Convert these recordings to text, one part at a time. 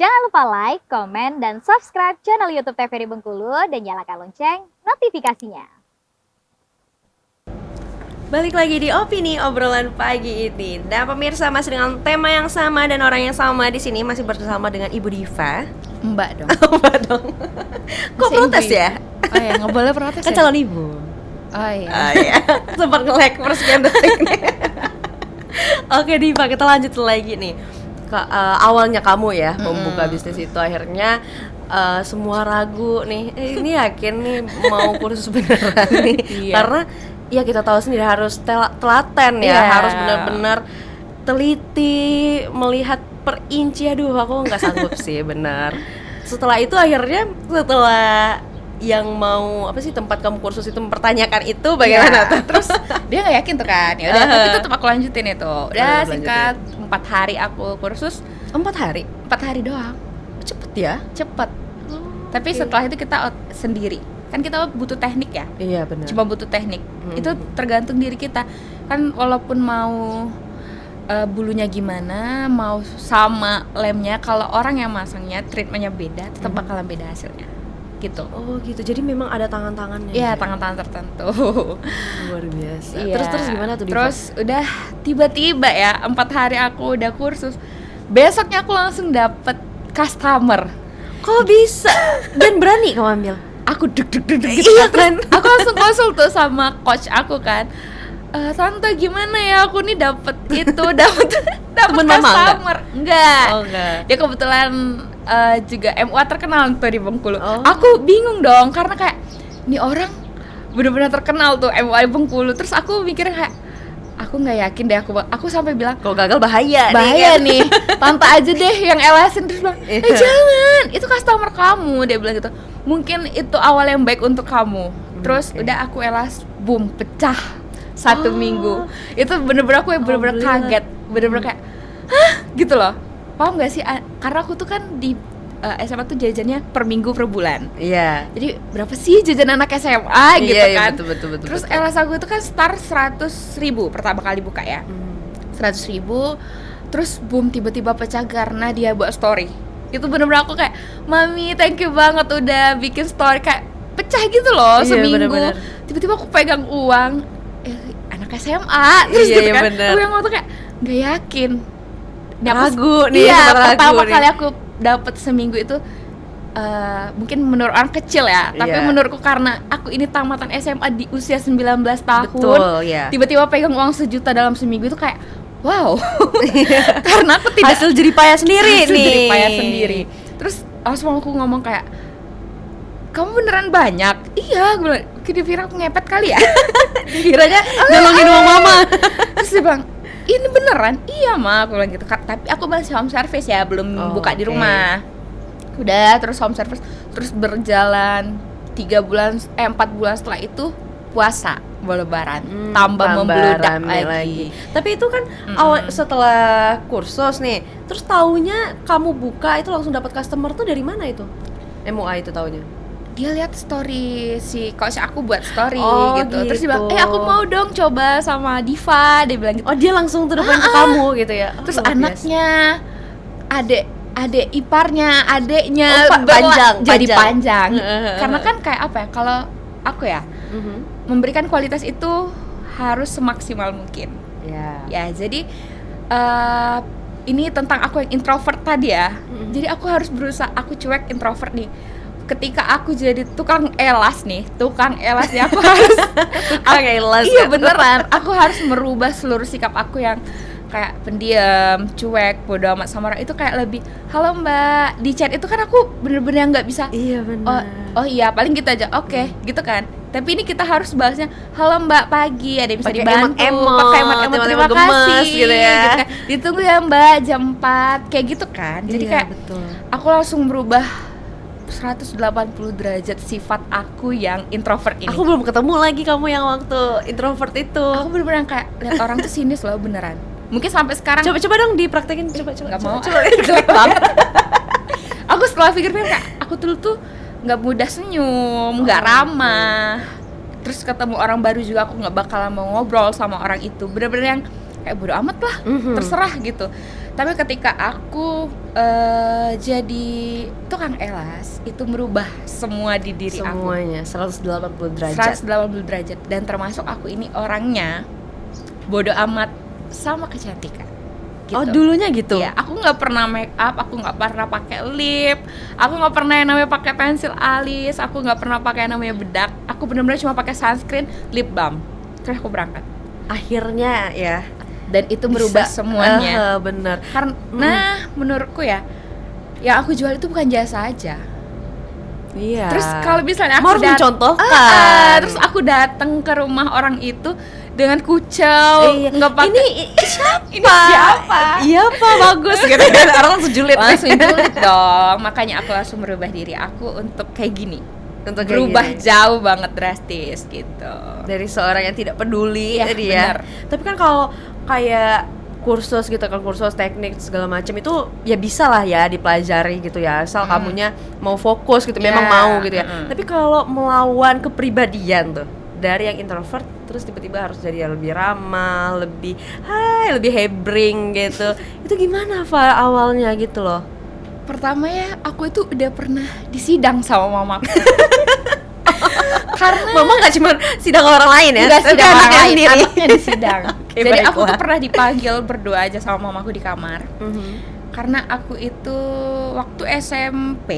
Jangan lupa like, komen, dan subscribe channel YouTube TVRI Bengkulu dan nyalakan lonceng notifikasinya. Balik lagi di Opini Obrolan Pagi ini. Nah, pemirsa, masih dengan tema yang sama dan orang yang sama. Di sini masih bersama dengan Ibu Diva. Mbak dong. Mbak dong. Kok Masih protes ibu. ya? Oh ya, nggak boleh protes Kan ya? calon ibu. Oh iya. Iya. Sempat nge-lag persekian detik nih. Oke Diva, kita lanjut lagi nih. Awalnya kamu ya membuka bisnis itu, akhirnya semua ragu nih. Ini yakin nih mau kursus beneran nih? Iya. Karena ya kita tahu sendiri harus telaten ya, Iya. harus benar-benar teliti, melihat per inci. Aduh, aku nggak sanggup sih, benar. Setelah itu akhirnya, setelah yang mau tempat kamu kursus itu mempertanyakan itu, bagaimana tuh? Terus dia nggak yakin tuh kan. Ya udah, tapi tetap aku lanjutin itu. Udah singkat 4 hari aku kursus. 4 hari? 4 hari doang. Cepet ya? Cepet. Tapi setelah itu kita sendiri. Kan kita butuh teknik ya. Iya benar. Cuma butuh teknik. Itu tergantung diri kita. Kan walaupun mau bulunya gimana, mau sama lemnya, kalau orang yang masangnya treatmentnya beda, tetap bakalan beda hasilnya. Gitu. Oh gitu. Jadi memang ada tangan-tangannya. Iya, ya? tangan-tangan tertentu. Luar biasa. Iya. Terus gimana tuh Diva? Terus udah tiba-tiba ya 4 hari aku udah kursus. Besoknya aku langsung dapet customer. Kok bisa? Dan berani kamu ambil? Aku deg gitu. Iya kan? Aku langsung konsul tuh sama coach aku kan. Tante gimana ya, aku nih dapet itu, dapet Temen mama customer. Enggak. Oh enggak. Dia kebetulan juga MUA terkenal tuh di Bengkulu. Oh. Aku bingung dong karena kayak nih orang benar-benar terkenal tuh MUA di Bengkulu. Terus aku mikirnya kayak aku nggak yakin deh, aku sampai bilang Kalau gagal bahaya bahaya kan? nih, tante aja deh yang elasin. Terus bilang, jangan, itu customer kamu, dia bilang gitu. Mungkin itu awal yang baik untuk kamu. Terus udah aku elas, boom, pecah 1 minggu. Itu bener-bener aku bener-bener kaget, bener-bener kayak, hah, gitu loh. Paham gak sih? Karena aku tuh kan di SMA tuh jajannya per minggu per bulan. Iya. Jadi berapa sih jajan anak SMA gitu Iya, kan? betul. Terus elas aku itu kan start 100.000 pertama kali buka ya. 100.000. Terus boom, tiba-tiba pecah karena dia buat story. Itu bener-bener aku kayak, mami thank you banget udah bikin story, kayak pecah gitu loh. Iya, seminggu. bener-bener. Tiba-tiba aku pegang uang, anak SMA. Terus Iya, gitu iya, kan, bener. aku yang waktu kayak gak yakin. Ragu nih, iya, sempat ragu pertama nih. kali aku dapet seminggu itu mungkin menurut orang kecil ya, tapi Iya. menurutku karena aku ini tamatan SMA di usia 19 tahun. Betul, ya. Tiba-tiba pegang uang 1 juta dalam seminggu itu kayak wow. Karena aku tidak Hasil jeripaya sendiri hasil nih. jeripaya sendiri. Terus langsung aku ngomong kayak, kamu beneran banyak? Iya, gue bilang, kira-kira aku ngepet kali ya. Kiranya nolongin uang mama. Terus dia bilang, ini beneran? Iya ma, aku bilang gitu. Tapi aku masih home service ya, belum buka di oke. rumah. Udah, terus home service, terus berjalan 4 bulan setelah itu puasa, mau lebaran, tambah membludak rame lagi. Tapi itu kan awal setelah kursus nih, terus taunya kamu buka itu langsung dapat customer tuh dari mana itu? MUA itu taunya? Dia lihat story si coach aku buat story Oh, gitu. Terus dia gitu. bilang, aku mau dong coba sama Diva, dia bilang gitu. Oh, dia langsung terdepan ke kamu gitu ya? Oh, Terus luar biasa. anaknya, adik iparnya, adeknya Oh, panjang, jadi panjang. panjang. Karena kan kayak apa ya? Kalau aku ya memberikan kualitas itu harus semaksimal mungkin. Ya. Ya, jadi ini tentang aku yang introvert tadi ya. Jadi aku harus berusaha, aku cuek introvert nih. Ketika aku jadi tukang elas ya, aku harus Tukang elas iya kan? beneran, aku harus merubah seluruh sikap aku yang kayak pendiam, cuek, bodo amat sama orang itu kayak lebih, halo mbak, di chat itu kan aku bener-bener nggak bisa. Iya benar. Oh iya, paling gitu aja, oke, gitu kan. Tapi ini kita harus balasnya, halo mbak pagi, ada yang bisa Pakai dibantu, emot-emot, pakai emot-emot, terima emot-emot gemes kasih gitu ya. kan. Ditunggu ya mbak jam 4, kayak gitu kan. Jadi Iya, kayak betul. aku langsung berubah 180 derajat sifat aku yang introvert ini. Aku belum ketemu lagi kamu yang waktu introvert itu. Aku bener-bener kayak lihat orang tuh sinis loh beneran. Mungkin sampai sekarang Coba dong dipraktekin, coba. nggak mau, Coba. jelek banget. Aku setelah pikir-pikir kayak aku dulu tuh nggak mudah senyum, nggak ramah. Terus ketemu orang baru juga aku nggak bakalan mau ngobrol sama orang itu. Bener-bener yang kayak bodo amat lah, terserah gitu. Tapi ketika aku jadi tukang elas, itu merubah semua di diri Semuanya 180 aku. derajat. 180 derajat. Dan termasuk aku ini orangnya bodo amat sama kecantikan. Gitu. Oh, dulunya gitu. Iya, aku nggak pernah make up, aku nggak pernah pakai lip, aku nggak pernah yang namanya pakai pensil alis, aku nggak pernah pakai yang namanya bedak. Aku benar-benar cuma pakai sunscreen, lip balm. Terus aku berangkat. Akhirnya ya. Dan itu merubah semuanya. Bener. Karena menurutku ya, yang aku jual itu bukan jasa aja. Iya. Terus kalau misalnya Kamu aku harus mencontohkan. terus aku datang ke rumah orang itu dengan kucel, nggak pakai. Ini siapa? Ini siapa? Iya Pak, bagus gitu kan. Orang langsung julid. Langsung julid dong. Makanya aku langsung merubah diri aku untuk kayak gini. Untuk kayak Berubah gini. jauh banget drastis gitu. Dari seorang yang tidak peduli Iya, tadi benar. ya. Tapi kan kalau kayak kursus gitu kan, kursus teknik segala macam itu ya bisa lah ya dipelajari gitu ya, asal kamunya mau fokus gitu, memang Yeah, mau gitu ya. Tapi kalau melawan kepribadian tuh dari yang introvert terus tiba-tiba harus jadi yang lebih ramah, lebih lebih hebring gitu. Itu gimana Fa awalnya gitu loh? Pertama ya, aku itu udah pernah disidang sama mamaku. Karena Mama nggak cuma sidang orang lain ya, nggak tapi sidang orang anaknya lain, sendiri. anaknya disidang. Oke, Jadi aku baiklah. tuh pernah dipanggil berdua aja sama mamaku di kamar. Karena aku itu waktu SMP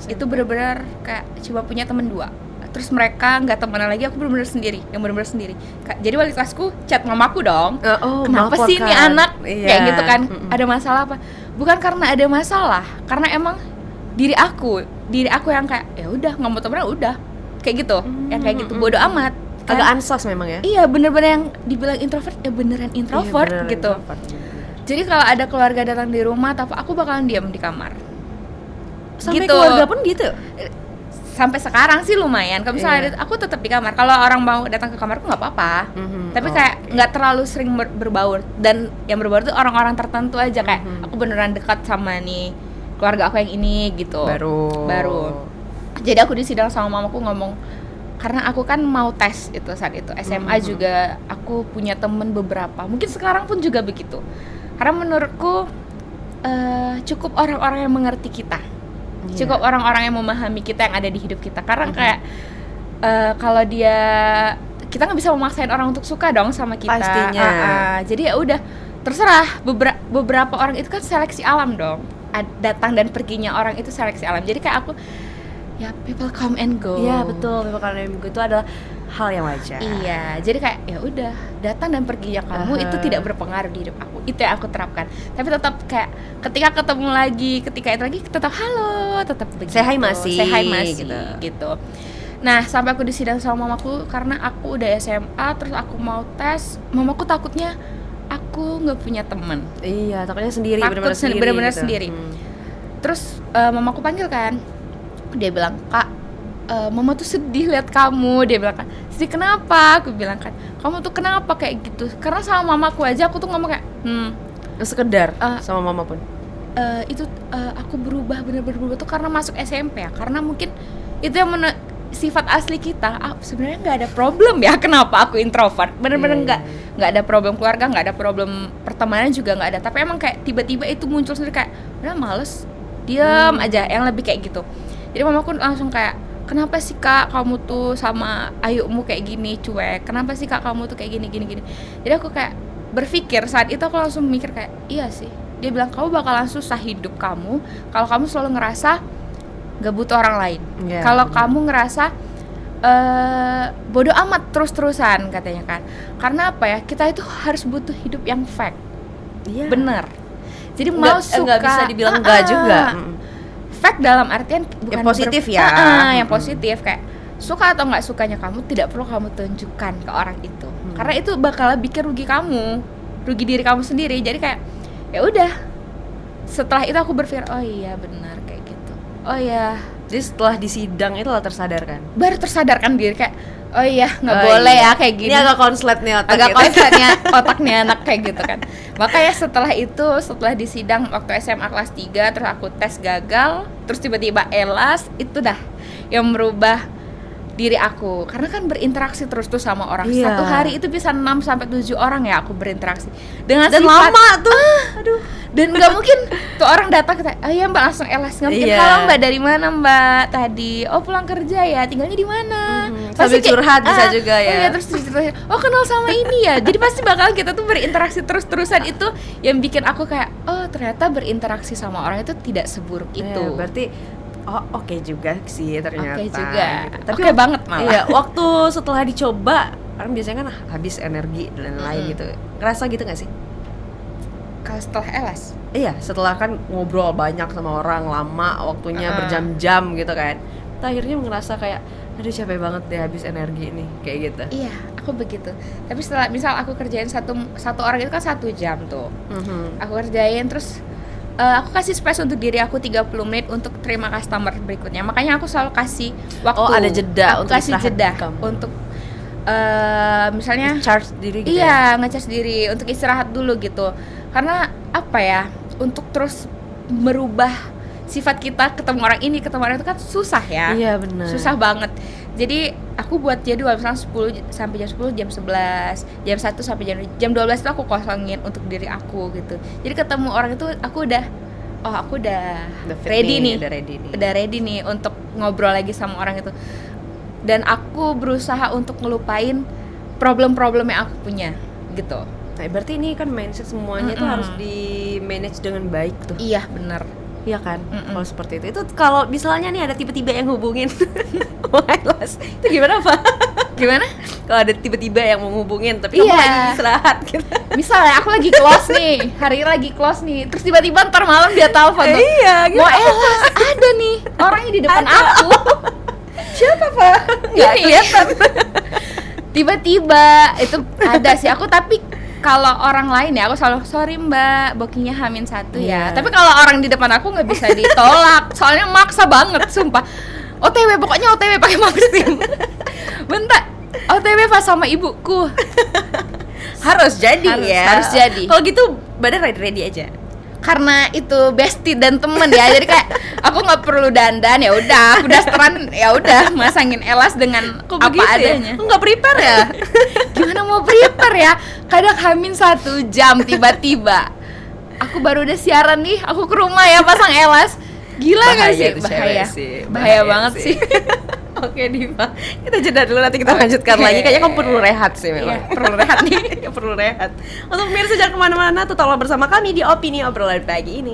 itu benar-benar kayak cuma punya temen 2. Terus mereka nggak temenan lagi, aku benar-benar sendiri, yang benar-benar sendiri. Jadi wali kelasku chat mamaku dong. Kenapa sih ini anak kayak gitu kan? Ada masalah apa? Bukan karena ada masalah, karena emang diri aku yang kayak ya udah nggak mau temenan udah kayak gitu, yang kayak gitu bodo amat. Agak ansos memang ya. Iya, bener-bener yang dibilang introvert ya beneran introvert Iya, beneran gitu. introvert. Jadi kalau ada keluarga datang di rumah, tapi aku bakalan diam di kamar. Sampai Gitu. keluarga pun gitu. Sampai sekarang sih lumayan. Kalau misalnya Iya. aku tetap di kamar. Kalau orang mau datang ke kamarku nggak apa-apa. Tapi kayak nggak terlalu sering berbaur. Dan yang berbaur tuh orang-orang tertentu aja, kayak aku beneran dekat sama nih keluarga aku yang ini gitu. Baru. Jadi aku disidang sama mamaku ngomong, karena aku kan mau tes itu saat itu SMA juga aku punya temen beberapa. Mungkin sekarang pun juga begitu. Karena menurutku cukup orang-orang yang mengerti kita. Cukup orang-orang yang memahami kita yang ada di hidup kita. Karena kayak kalau kita nggak bisa memaksain orang untuk suka dong sama kita. Pastinya. Jadi ya udah terserah. Beberapa orang itu kan seleksi alam dong. Datang dan perginya orang itu seleksi alam. Jadi kayak aku ya people come and go. Iya betul, memang karena itu adalah hal yang wajar. Iya, jadi kayak ya udah datang dan perginya kamu itu tidak berpengaruh di hidup aku. Itu yang aku terapkan. Tapi tetap kayak ketika ketemu lagi, ketika itu lagi tetap halo, tetap begitu. Say hi masih, Say hi masih gitu. gitu. Nah, sampai aku disidang sama mamaku karena aku udah SMA, terus aku mau tes, mamaku takutnya aku nggak punya teman. Iya, takutnya sendiri, Takut benar-benar sendiri. Terus mamaku panggil kan. Dia bilang, "Kak, mama tuh sedih lihat kamu." Dia bilang kan, "Sedih kenapa?" Aku bilang kan, "Kamu tuh kenapa kayak gitu?" Karena sama mamaku aja aku tuh ngomong kayak, sekedar sama mama pun. Aku berubah, bener-bener berubah tuh karena masuk SMP ya. Karena mungkin itu yang sifat asli kita. Sebenarnya nggak ada problem ya kenapa aku introvert. Bener-bener nggak ada problem keluarga, nggak ada problem pertemanan juga nggak ada. Tapi emang kayak tiba-tiba itu muncul sendiri kayak, udah males, diam aja, yang lebih kayak gitu. Jadi mamaku langsung kayak, kenapa sih Kak kamu tuh sama Ayumu kayak gini, cuek? Kenapa sih Kak kamu tuh kayak gini. Jadi aku kayak berpikir, saat itu aku langsung mikir kayak, iya sih. Dia bilang, kamu bakalan susah hidup kamu kalau kamu selalu ngerasa gak butuh orang lain. Yeah, Kalau kamu ngerasa bodoh amat terus-terusan katanya kan. Karena apa ya, kita itu harus butuh hidup yang fake. Iya. Bener. Jadi mau suka, nggak bisa dibilang enggak juga. Fake dalam artian bukan yang positif ya. Yang positif kayak suka atau nggak sukanya kamu tidak perlu kamu tunjukkan ke orang itu. Karena itu bakal bikin rugi kamu, rugi diri kamu sendiri. Jadi kayak ya udah. Setelah itu aku berpikir, oh iya benar kayak gitu. Oh iya. Jadi setelah disidang itu lah tersadarkan. Baru tersadarkan diri kayak, oh iya nggak boleh ya kayak gini. Ini agak konslet nih otak agak gitu. konsletnya otaknya anak kayak gitu kan. Makanya setelah itu, setelah disidang waktu SMA kelas 3, terus aku tes gagal, terus tiba-tiba elas, itu dah yang merubah diri aku, karena kan berinteraksi terus tuh sama orang. Iya. Satu hari itu bisa 6 sampai 7 orang ya aku berinteraksi dengan Dan sifat lama tuh. Aduh. dan nggak mungkin tuh orang datang kita, oh ya mbak langsung elas, nggak mungkin. Iya. Halo mbak, dari mana mbak tadi? Oh pulang kerja ya, tinggalnya di mana? Sambil curhat bisa juga ya. Oh ya, terus cerita, oh kenal sama ini ya. Jadi pasti bakalan kita tuh berinteraksi terus-terusan. Itu yang bikin aku kayak, oh ternyata berinteraksi sama orang itu tidak seburuk itu. Iya, berarti oke juga sih ternyata. Oke juga. Gitu. Tapi oke banget malah. Iya, waktu setelah dicoba kan biasanya kan habis energi dan lain-lain gitu. Ngerasa gitu gak sih? Kalau setelah elas, Iya, setelah kan ngobrol banyak sama orang lama, waktunya berjam-jam gitu kan. Kita akhirnya ngerasa kayak aduh capek banget deh habis energi ini, kayak gitu. iya aku begitu. Tapi setelah misal aku kerjain satu orang itu kan 1 jam tuh. Aku kerjain terus aku kasih space untuk diri aku 30 menit untuk terima customer berikutnya. Makanya aku selalu kasih waktu. Oh, ada jeda aku untuk kasih istirahat jeda kamu. untuk misalnya Charge diri gitu ya. iya, nge-charge diri untuk istirahat dulu gitu. Karena apa ya? Untuk terus merubah sifat kita ketemu orang ini, ketemu orang itu kan susah ya. Iya, benar. Susah banget. Jadi aku buat jadwal misalnya 10 sampai jam 10, jam 11, jam 1 sampai jam 12 itu aku kosongin untuk diri aku gitu. Jadi ketemu orang itu aku udah fit ready nih. Udah Ready nih untuk ngobrol lagi sama orang itu. Dan aku berusaha untuk ngelupain problem-problem yang aku punya gitu. Nah, berarti ini kan mindset semuanya itu harus di manage dengan baik tuh. Iya, benar. Iya kan? Kalau seperti itu kalau misalnya nih ada tiba-tiba yang hubungin Wailas, itu gimana Pak? Gimana? Kalau ada tiba-tiba yang mau hubungin tapi Iya. kamu lagi istirahat gitu. Misalnya aku lagi close nih, hari lagi close nih, terus tiba-tiba ntar malam dia telepon tuh, Iya, gitu. mau elas, ada nih orangnya di depan aku. Siapa Pak? Nggak Ini. kelihatan. Tiba-tiba itu ada sih aku, tapi kalau orang lain ya aku selalu sorry mbak, bookingnya H-1 ya. Iya. Tapi kalau orang di depan aku nggak bisa ditolak, soalnya maksa banget, sumpah. OTW, pokoknya OTW pakai Maxim. Bentar, OTW pas sama ibuku. Harus jadi ya. Harus jadi. Kalau gitu badan ready aja. Karena itu bestie dan temen ya, jadi kayak aku nggak perlu dandan, ya udah aku dasteran, ya udah masangin elas dengan Kok apa begitu adanya. Ya? Kok nggak prepare ya? Gimana mau prepare ya? Kadang hamin 1 jam tiba-tiba aku baru udah siaran nih, aku ke rumah ya pasang elas. Gila nggak sih? Itu cewek Bahaya banget sih. Oke Diva, kita jeda dulu, nanti kita lanjutkan lagi. Kayaknya kamu perlu rehat sih memang. Iya, perlu rehat nih. Perlu rehat. Untuk pemirsa jangan kemana-mana, tetaplah bersama kami di Opini Obrolan Pagi ini.